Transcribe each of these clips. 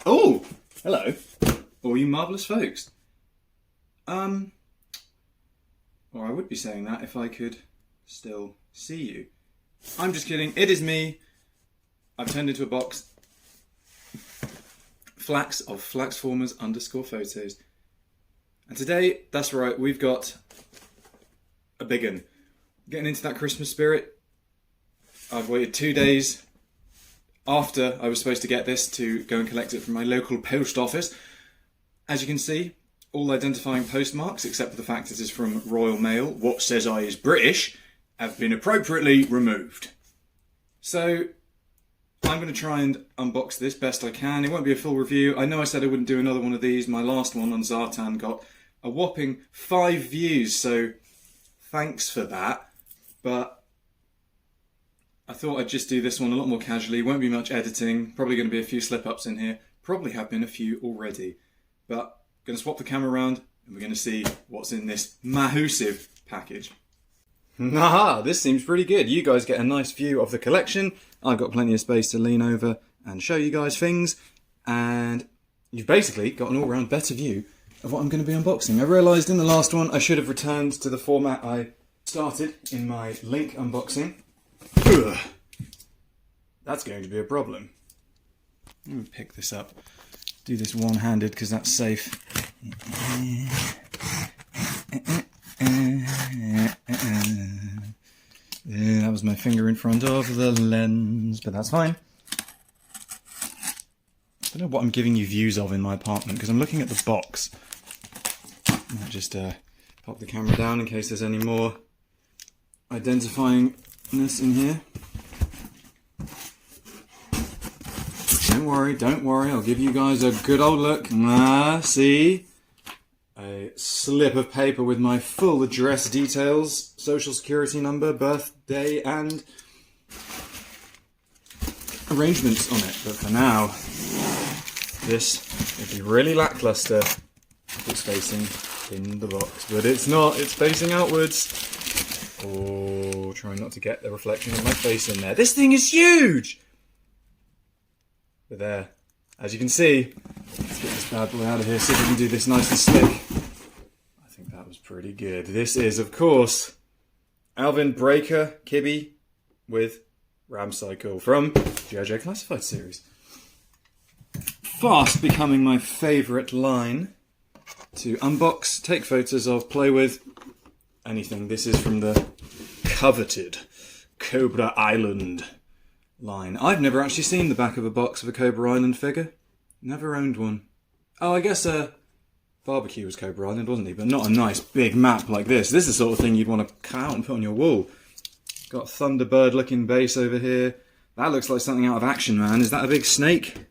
Oh, hello, all you marvellous folks. Or I would be saying that if I could still see you. I'm just kidding, it is me. I've turned into a box. Flax of Flaxformers _photos. And today, that's right, we've got a big one. Getting into that Christmas spirit. I've waited 2 days after I was supposed to get this to go and collect it from my local post office. As you can see, all identifying postmarks, except for the fact it is from Royal Mail, what says I is British, have been appropriately removed. So, I'm going to try and unbox this best I can. It won't be a full review. I know I said I wouldn't do another one of these. My last one on Zartan got a whopping 5 views, so thanks for that. But I thought I'd just do this one a lot more casually. Won't be much editing. Probably going to be a few slip-ups in here. Probably have been a few already. But I'm going to swap the camera around and we're going to see what's in this massive package. Haha, this seems pretty good. You guys get a nice view of the collection. I've got plenty of space to lean over and show you guys things. And you've basically got an all-round better view of what I'm going to be unboxing. I realised in the last one I should have returned to the format I started in my Link unboxing. Ugh. That's going to be a problem. Let me pick this up. Do this one-handed because that's safe. Yeah, that was my finger in front of the lens, but that's fine. I don't know what I'm giving you views of in my apartment because I'm looking at the box. I'll just pop the camera down in case there's any more identifyingness in here. Don't worry, I'll give you guys a good old look. See? A slip of paper with my full address details, social security number, birthday, and arrangements on it. But for now, this would be really lackluster if it's facing in the box. But it's not, it's facing outwards. Oh, trying not to get the reflection of my face in there. This thing is huge! But there, as you can see, let's get this bad boy out of here, see if we can do this nice and slick. I think that was pretty good. This is, of course, Alvin Breaker Kibby with Ramcycle from G.I. Joe Classified series. Fast becoming my favourite line to unbox, take photos of, play with, anything. This is from the coveted Cobra Island line. I've never actually seen the back of a box of a Cobra Island figure. Never owned one. Oh, I guess Barbecue was Cobra Island, wasn't he? But not a nice big map like this. This is the sort of thing you'd want to cut out and put on your wall. Got Thunderbird looking base over here. That looks like something out of Action Man. Is that a big snake?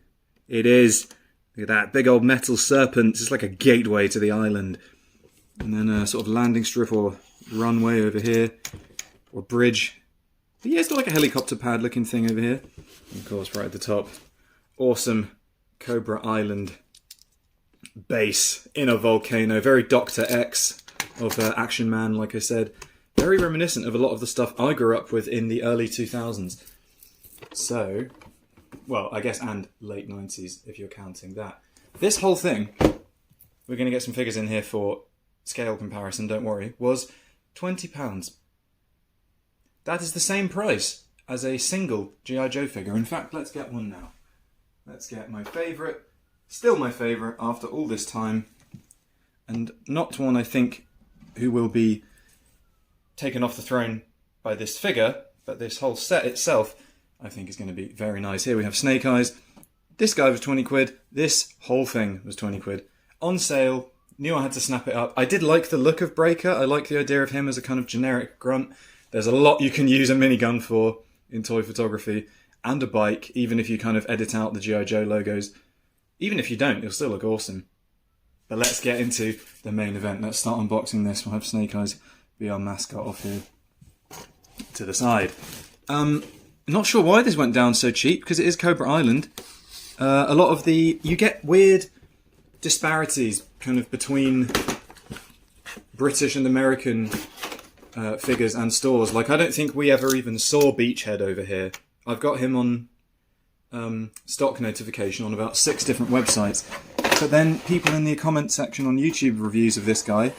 It is. Look at that. Big old metal serpent. It's like a gateway to the island. And then a sort of landing strip or runway over here. Or bridge. But yeah, it's got like a helicopter pad looking thing over here. And of course, right at the top, awesome Cobra Island base in a volcano. Very Dr. X of Action Man, like I said. Very reminiscent of a lot of the stuff I grew up with in the early 2000s. So, well, I guess, and late 90s, if you're counting that. This whole thing, we're going to get some figures in here for scale comparison, don't worry, was £20. That is the same price as a single G.I. Joe figure. In fact, let's get one now. Let's get my favourite, still my favourite after all this time, and not one I think who will be taken off the throne by this figure, but this whole set itself I think is going to be very nice. Here we have Snake Eyes. This guy was 20 quid. This whole thing was 20 quid. On sale. Knew I had to snap it up. I did like the look of Breaker. I like the idea of him as a kind of generic grunt. There's a lot you can use a minigun for in toy photography, and a bike, even if you kind of edit out the G.I. Joe logos. Even if you don't, it'll still look awesome. But let's get into the main event. Let's start unboxing this. We'll have Snake Eyes be our mascot off here to the side. Not sure why this went down so cheap, because it is Cobra Island. A lot of the... You get weird disparities kind of between British and American figures and stores. Like, I don't think we ever even saw Beachhead over here. I've got him on stock notification on about 6 different websites. But then people in the comment section on YouTube reviews of this guy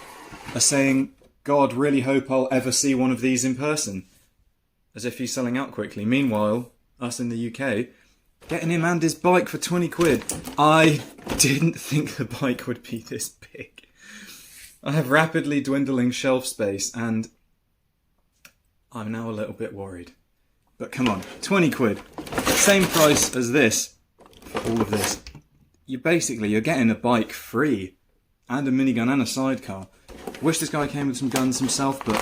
are saying, God, really hope I'll ever see one of these in person. As if he's selling out quickly. Meanwhile, us in the UK, getting him and his bike for 20 quid. I didn't think the bike would be this big. I have rapidly dwindling shelf space and I'm now a little bit worried. But come on, 20 quid. Same price as this for all of this. You're getting a bike free and a minigun and a sidecar. Wish this guy came with some guns himself, but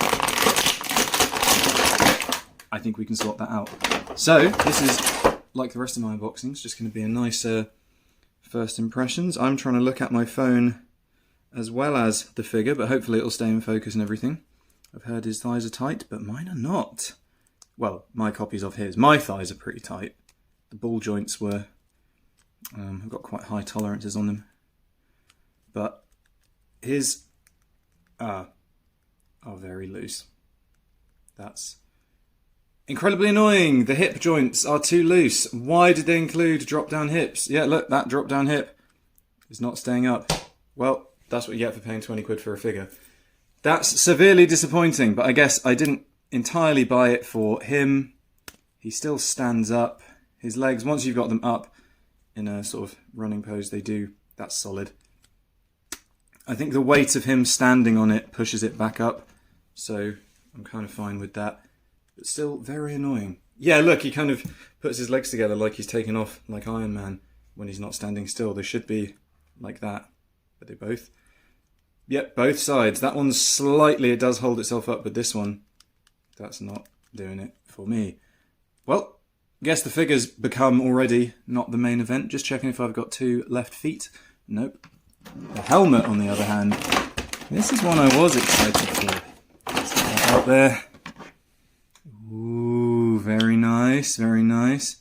I think we can sort that out. So, this is, like the rest of my unboxings, just going to be a nice first impressions. I'm trying to look at my phone as well as the figure, but hopefully it'll stay in focus and everything. I've heard his thighs are tight, but mine are not. Well, my copies of his. My thighs are pretty tight. The ball joints were... I've got quite high tolerances on them. But his are very loose. That's incredibly annoying. The hip joints are too loose. Why did they include drop-down hips? Yeah, look, that drop-down hip is not staying up. Well, that's what you get for paying 20 quid for a figure. That's severely disappointing, but I guess I didn't entirely buy it for him. He still stands up. His legs, once you've got them up in a sort of running pose, that's solid. I think the weight of him standing on it pushes it back up, so I'm kind of fine with that. But still very annoying. Yeah, look, he kind of puts his legs together like he's taken off like Iron Man when he's not standing still. They should be like that, but they both. Yep, both sides. That one's slightly, it does hold itself up, but this one, that's not doing it for me. Well, I guess the figures become already not the main event. Just checking if I've got 2 left feet. Nope. The helmet, on the other hand, this is one I was excited for. Let's get that out there. Ooh, very nice, very nice.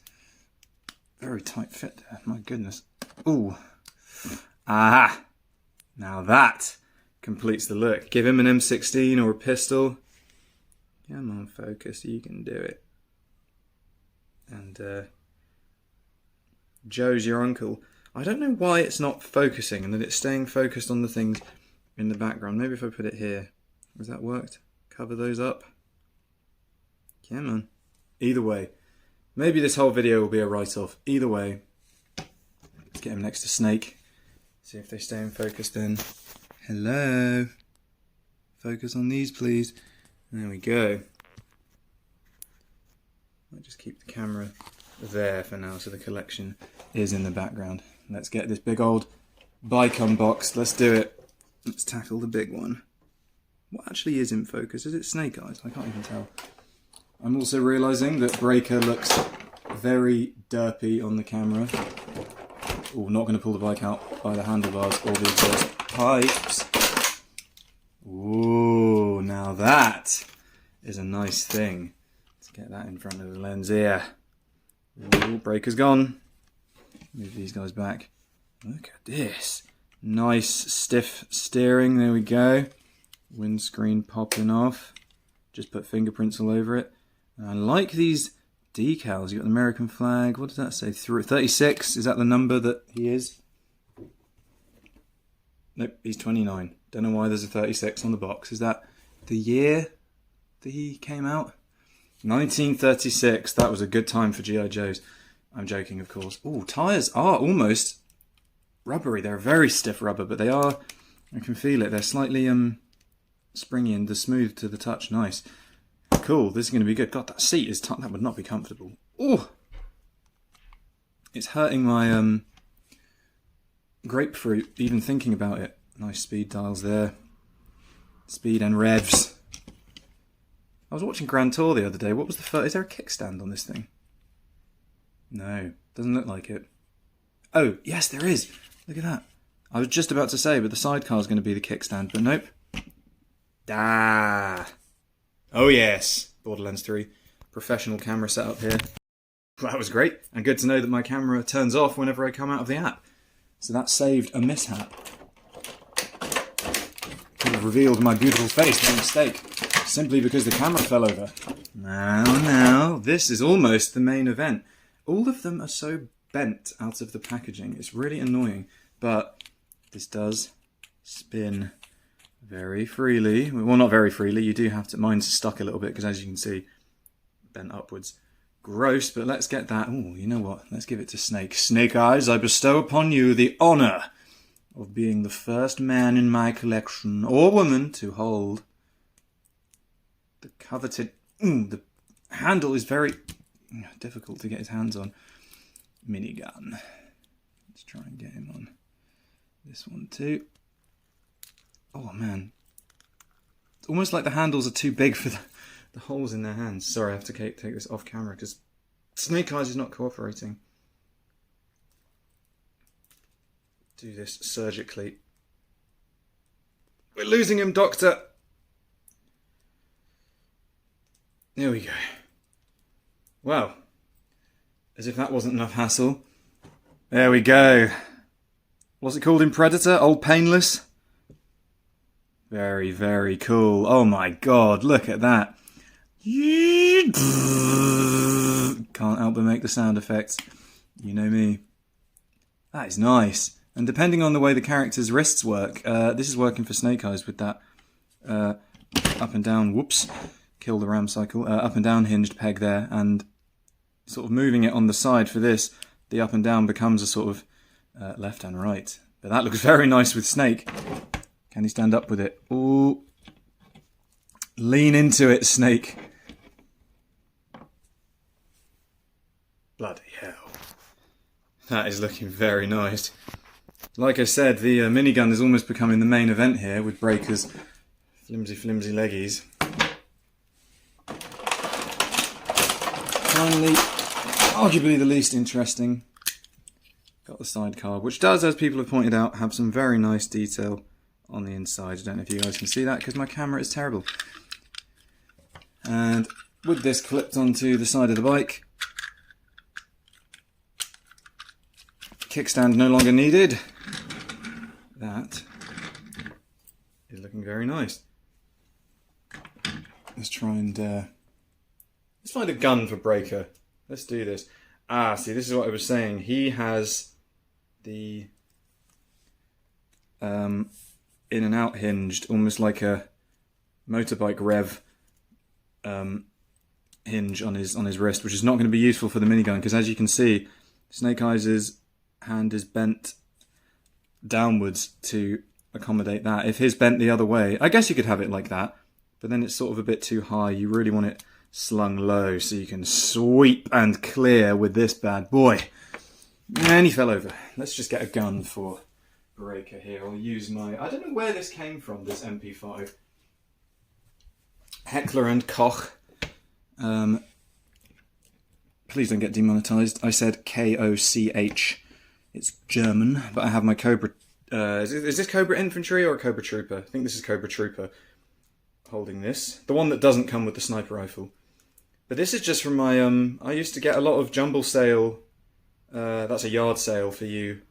Very tight fit there, my goodness. Ooh. Aha! Now that completes the look. Give him an M16 or a pistol. Come on, focus, you can do it. And Joe's your uncle. I don't know why it's not focusing and that it's staying focused on the things in the background. Maybe if I put it here. Has that worked? Cover those up. Come on. Either way. Maybe this whole video will be a write-off. Either way. Let's get him next to Snake. See if they stay in focus then. Hello. Focus on these, please. There we go. I'll just keep the camera there for now so the collection is in the background. Let's get this big old bike unboxed. Let's do it. Let's tackle the big one. What actually is in focus? Is it Snake Eyes? I can't even tell. I'm also realising that Breaker looks very derpy on the camera. Oh, not going to pull the bike out by the handlebars or the exhaust pipes. Ooh, now that is a nice thing. Let's get that in front of the lens here. Ooh, Breaker's gone. Move these guys back. Look at this. Nice stiff steering, there we go. Windscreen popping off. Just put fingerprints all over it. And I like these decals. You've got the American flag. What does that say? 36, is that the number that he is? Nope, he's 29. Don't know why there's a 36 on the box. Is that the year that he came out? 1936. That was a good time for G.I. Joes. I'm joking, of course. Ooh, tyres are almost rubbery. They're very stiff rubber, but they are, I can feel it. They're slightly springy and smooth to the touch. Nice. Cool, this is going to be good. God, that seat is that would not be comfortable. Ooh! It's hurting my grapefruit, even thinking about it. Nice speed dials there. Speed and revs. I was watching Grand Tour the other day. What was the first? Is there a kickstand on this thing? No, doesn't look like it. Oh, yes, there is. Look at that. I was just about to say, but the sidecar is going to be the kickstand, but nope. Ah. Oh, yes. Borderlands 3. Professional camera setup here. That was great. And good to know that my camera turns off whenever I come out of the app. So that saved a mishap. Could have revealed my beautiful face by mistake, simply because the camera fell over. Now, this is almost the main event. All of them are so bent out of the packaging. It's really annoying, but this does spin very freely. Well, not very freely. You do have to. Mine's stuck a little bit because, as you can see, bent upwards. Gross, but let's get that. Oh, you know what? Let's give it to Snake. Snake Eyes, I bestow upon you the honour of being the first man in my collection, or woman, to hold the coveted... the handle is very difficult to get his hands on. Minigun. Let's try and get him on this one too. Oh man. It's almost like the handles are too big for the holes in their hands. Sorry, I have to take this off camera because Snake Eyes is not cooperating. Do this surgically. We're losing him, Doctor! There we go. Well, as if that wasn't enough hassle. There we go. What's it called in Predator? Old Painless? Very, very cool. Oh my god, look at that. Can't help but make the sound effects. You know me. That is nice. And depending on the way the character's wrists work, this is working for Snake Eyes with that up and down, whoops, kill the ram cycle, up and down hinged peg there, and sort of moving it on the side for this, the up and down becomes a sort of left and right. But that looks very nice with Snake. Can he stand up with it? Ooh. Lean into it, Snake. Bloody hell. That is looking very nice. Like I said, the minigun is almost becoming the main event here with Breaker's flimsy leggies. Finally, arguably the least interesting, got the sidecar, which does, as people have pointed out, have some very nice detail on the inside. I don't know if you guys can see that because my camera is terrible. And with this clipped onto the side of the bike, kickstand no longer needed. That is looking very nice. Let's try and let's find a gun for Breaker. Let's do this. Ah, see, this is what I was saying. He has the in and out hinged, almost like a motorbike rev hinge on his wrist, which is not going to be useful for the minigun because, as you can see, Snake Eyes' hand is bent downwards to accommodate that. If his bent the other way, I guess you could have it like that, but then it's sort of a bit too high. You really want it slung low so you can sweep and clear with this bad boy. And he fell over. Let's just get a gun for Breaker here. I'll use my... I don't know where this came from, this MP5. Heckler and Koch. Please don't get demonetized. I said K-O-C-H. It's German, but I have my Cobra... is this Cobra Infantry or a Cobra Trooper? I think this is Cobra Trooper holding this. The one that doesn't come with the sniper rifle. But this is just from my... I used to get a lot of jumble sale... that's a yard sale for you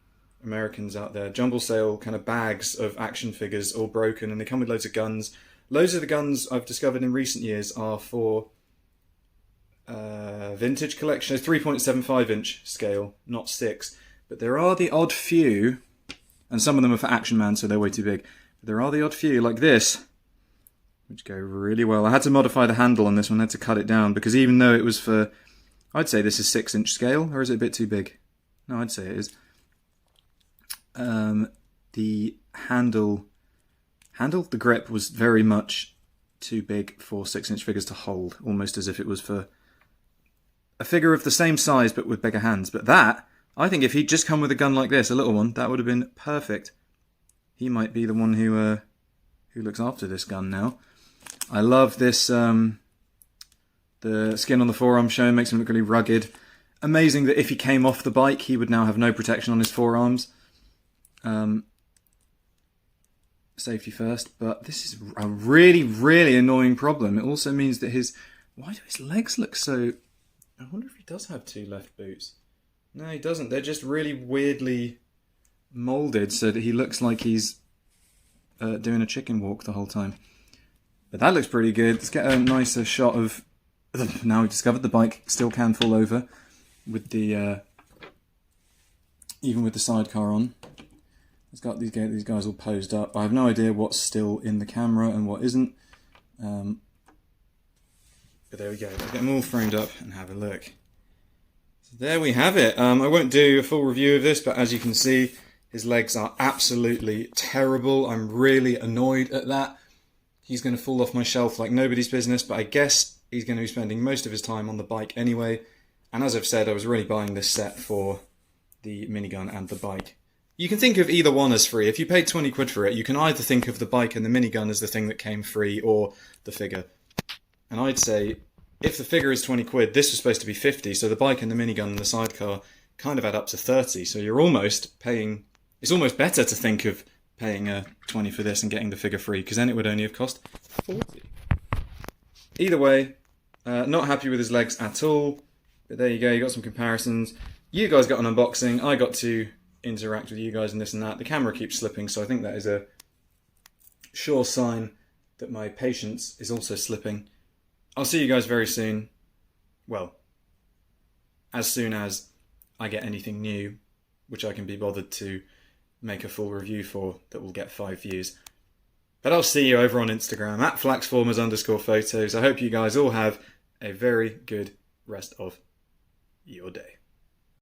Americans out there. Jumble sale kind of bags of action figures all broken, and they come with loads of guns. Loads of the guns I've discovered in recent years are for vintage collection. It's 3.75 inch scale, not 6. But there are the odd few, and some of them are for Action Man, so they're way too big. But there are the odd few, like this, which go really well. I had to modify the handle on this one, I had to cut it down, because even though it was for, I'd say this is 6 inch scale, or is it a bit too big? No, I'd say it is. The the grip was very much too big for 6 inch figures to hold, almost as if it was for a figure of the same size but with bigger hands. But that, I think if he'd just come with a gun like this, a little one, that would have been perfect. He might be the one who looks after this gun now. I love this, the skin on the forearm shown makes him look really rugged. Amazing that if he came off the bike, he would now have no protection on his forearms. Safety first, but this is a really, really annoying problem. It also means that why do his legs look so... I wonder if he does have 2 left boots. No, he doesn't. They're just really weirdly moulded so that he looks like he's doing a chicken walk the whole time. But that looks pretty good. Let's get a nicer shot of now we've discovered the bike still can fall over with the even with the sidecar on. It's got these guys all posed up. I have no idea what's still in the camera and what isn't. But there we go. Let's get them all framed up and have a look. So there we have it. I won't do a full review of this, but as you can see, his legs are absolutely terrible. I'm really annoyed at that. He's going to fall off my shelf like nobody's business, but I guess he's going to be spending most of his time on the bike anyway. And as I've said, I was really buying this set for the minigun and the bike. You can think of either one as free. If you paid 20 quid for it, you can either think of the bike and the minigun as the thing that came free, or the figure. And I'd say, if the figure is 20 quid, this was supposed to be 50, so the bike and the minigun and the sidecar kind of add up to 30, so you're almost paying... It's almost better to think of paying 20 for this and getting the figure free, because then it would only have cost 40. Either way, not happy with his legs at all, but there you go, you got some comparisons. You guys got an unboxing, I got to interact with you guys and this and that. The camera keeps slipping, so I think that is a sure sign that my patience is also slipping. I'll see you guys very soon. Well, as soon as I get anything new, which I can be bothered to make a full review for that will get 5 views. But I'll see you over on Instagram at flaxformers_photos. I hope you guys all have a very good rest of your day.